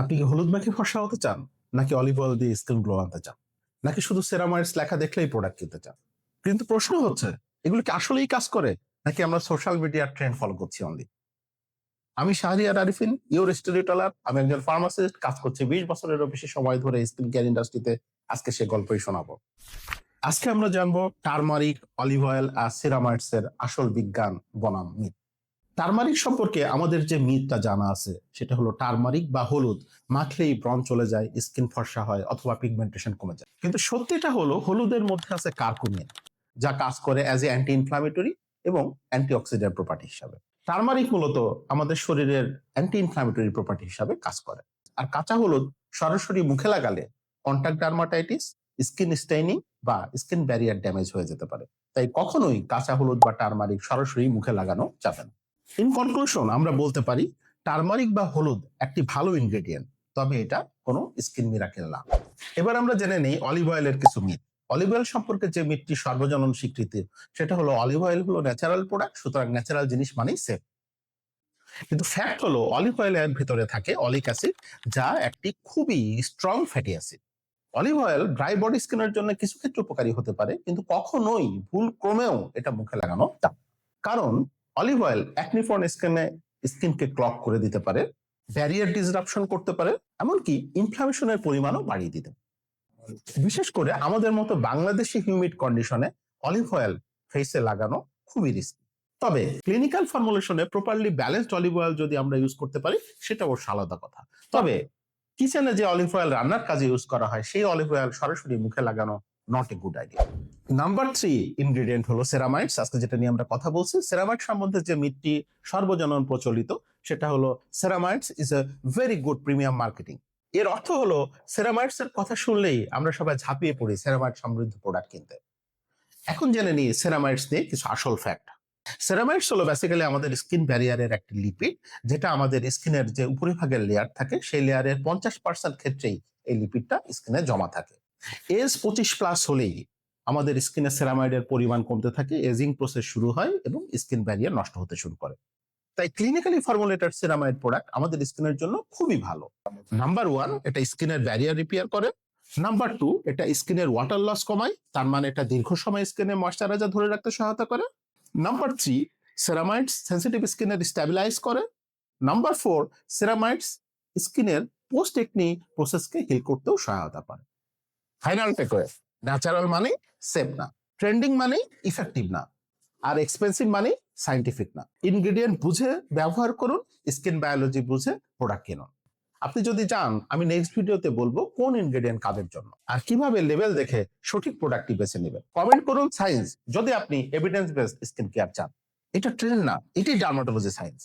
আপনি কি হলুদ মাখে ফর্সা হতে চান, নাকি অলিভ অয়েল দিয়ে স্কিন গ্লো আনতে চান, নাকি শুধু সেরামাইডস লেখা দেখলেই প্রোডাক্ট কিনতে চান? কিন্তু প্রশ্ন হচ্ছে, এগুলো কি আসলেই কাজ করে, নাকি আমরা সোশ্যাল মিডিয়ার ট্রেন্ড ফলো করছি অনলি? আমি Shahriar Arifin, your storyteller. আমি একজন ফার্মাসিস্ট, কাজ করছি 20 বছরেরও বেশি সময় ধরে স্কিন কেয়ার ইন্ডাস্ট্রিতে। আজকে সে গল্পই শোনাবো। আজকে আমরা জানবো টারমারিক, অলিভ অয়েল আর সেরামাইডস এর আসল বিজ্ঞান বনাম মিথ। টারমারিক সম্পর্কে আমাদের যে মিথটা জানা আছে সেটা হলো টারমারিক বা হলুদ মাখলেই ব্রণ চলে যায়, স্কিন ফর্সা হয় অথবা পিগমেন্টেশন কমে যায়। কিন্তু সত্যিটা হলো হলুদের মধ্যে আছে কার্কুমিন, যা কাজ করে অ্যাজ এ অ্যান্টি ইনফ্লামেটরি এবং অ্যান্টিঅক্সিডেন্ট প্রপার্টি হিসাবে। টারমারিক মূলত আমাদের শরীরের অ্যান্টি ইনফ্লামেটরি প্রপার্টি হিসাবে কাজ করে। আর কাঁচা হলুদ সরাসরি মুখে লাগালে কন্টাক্ট ডার্মাটাইটিস, স্কিন স্টেইনিং বা স্কিন ব্যারিয়ার ড্যামেজ হয়ে যেতে পারে। তাই কখনোই কাঁচা হলুদ বা টারমারিক সরাসরি মুখে লাগানো যাবে না। ইন কনক্লুশন আমরা বলতে পারি টারমারিক বা হলুদ একটি ভালো ইনগ্রেডিয়েন্ট, তবে এটা কোনো স্কিন মিরাকেল না। এবার আমরা জেনে নেই অলিভ অয়েলের কিছু মিথ। অলিভ অয়েল সম্পর্কে যে মিথটি সর্বজনন স্বীকৃতি সেটা হলো অলিভ অয়েল হলো ন্যাচারাল প্রোডাক্ট, সুতরাং ন্যাচারাল জিনিস মানেই সেফ। কিন্তু ফ্যাক্ট হলো অলিভ অয়েলের ভিতরে থাকে অলিক অ্যাসিড, যা একটি খুবই strong fatty acid. Olive oil dry body স্কিনের জন্য কিছু ক্ষেত্রে উপকারী হতে পারে, কিন্তু কখনোই ভুল ক্রমেও এটা মুখে লাগানো যাবে না। কারণ অলিভ অয়েল অ্যাকনিফর্ন স্কিনকে ক্লগ করে দিতে পারে, ব্যারিয়ার ডিসরাপশন করতে পারে, এমনকি ইনফ্লামেশনের পরিমাণও বাড়িয়ে দিতে পারে। বিশেষ করে আমাদের মতো বাংলাদেশি হিউমিড কন্ডিশনে অলিভ অয়েল ফেসে লাগানো খুবই রিস্কি। তবে ক্লিনিক্যাল ফর্মুলেশনে প্রপারলি ব্যালেন্সড অলিভ অয়েল যদি আমরা ইউজ করতে পারি সেটা অবশ্য আলাদা কথা। তবে কিচেনে যে অলিভ অয়েল রান্নার কাজে ইউজ করা হয় সেই অলিভ অয়েল সরাসরি মুখে লাগানো not a good idea. Number 3 ingredient হলো সেরামাইডস। আজকে যেটা নিয়ে আমরা কথা বলছি, সেরামাইড সম্বন্ধে যে মিথটি সর্বজনন প্রচলিত সেটা হলো ceramides is a very good premium marketing. এর অর্থ হলো সেরামাইডস এর কথা শুনলেই আমরা সবাই ঝাঁপিয়ে পড়ি সেরামাইড সমৃদ্ধ প্রোডাক্ট কিনতে। এখন জেনে নিই সেরামাইডস নিয়ে কিছু আসল ফ্যাক্ট। সেরামাইডস হলো বেসিক্যালি আমাদের স্কিন ব্যারিয়ারের একটি লিপিড, যেটা আমাদের স্কিনের যে উপরিভাগের লেয়ার থাকে সেই লেয়ারের 50% ক্ষেত্রেই এই লিপিডটা স্কিনে জমা থাকে। এজ 25+ হলেই আমাদের স্কিনে সেরামাইডের পরিমাণ কমতে থাকে, এজিং প্রসেস শুরু হয় এবং স্কিন ব্যারিয়ার নষ্ট হতে শুরু করে। তাই ক্লিনিক্যালি ফর্মুলেটেড সেরামাইড প্রোডাক্ট আমাদের স্কিনের জন্য খুবই ভালো। নাম্বার 1, এটা স্কিনের ব্যারিয়ার রিপেয়ার করে। নাম্বার 2, এটা স্কিনের ওয়াটার লস কমায়, তার মানে এটা দীর্ঘ সময় স্কিনে ময়শ্চারাইজার ধরে রাখতে সহায়তা করে। নাম্বার 3, সেরামাইডস সেনসিটিভ স্কিনের স্ট্যাবিলাইজ করে। নাম্বার 4, সেরামাইডস স্কিনের পোস্ট একনি প্রসেসকে হিল করতেও সহায়তা করে। ফাইনাল টেকওয়ে, ন্যাচারাল মানে সেফ না, ট্রেন্ডিং মানে ইফেক্টিভ না, আর এক্সপেন্সিভ মানে সাইন্টিফিক না। ইনগ্রেডিয়েন্ট বুঝে ব্যবহার করুন, স্কিন বায়োলজি বুঝে প্রোডাক্ট কিনুন। আপনি যদি চান আমি নেক্সট ভিডিওতে বলবো কোন ইনগ্রেডিয়েন্ট কাদের জন্য আর কিভাবে লেভেল দেখে সঠিক প্রোডাক্টটি বেছে নেবেন। কমেন্ট করুন সায়েন্স যদি আপনি এভিডেন্স বেসড স্কিন কেয়ার চান। এটা ট্রেন্ড না, এটাই ডার্মাটোলজি সায়েন্স।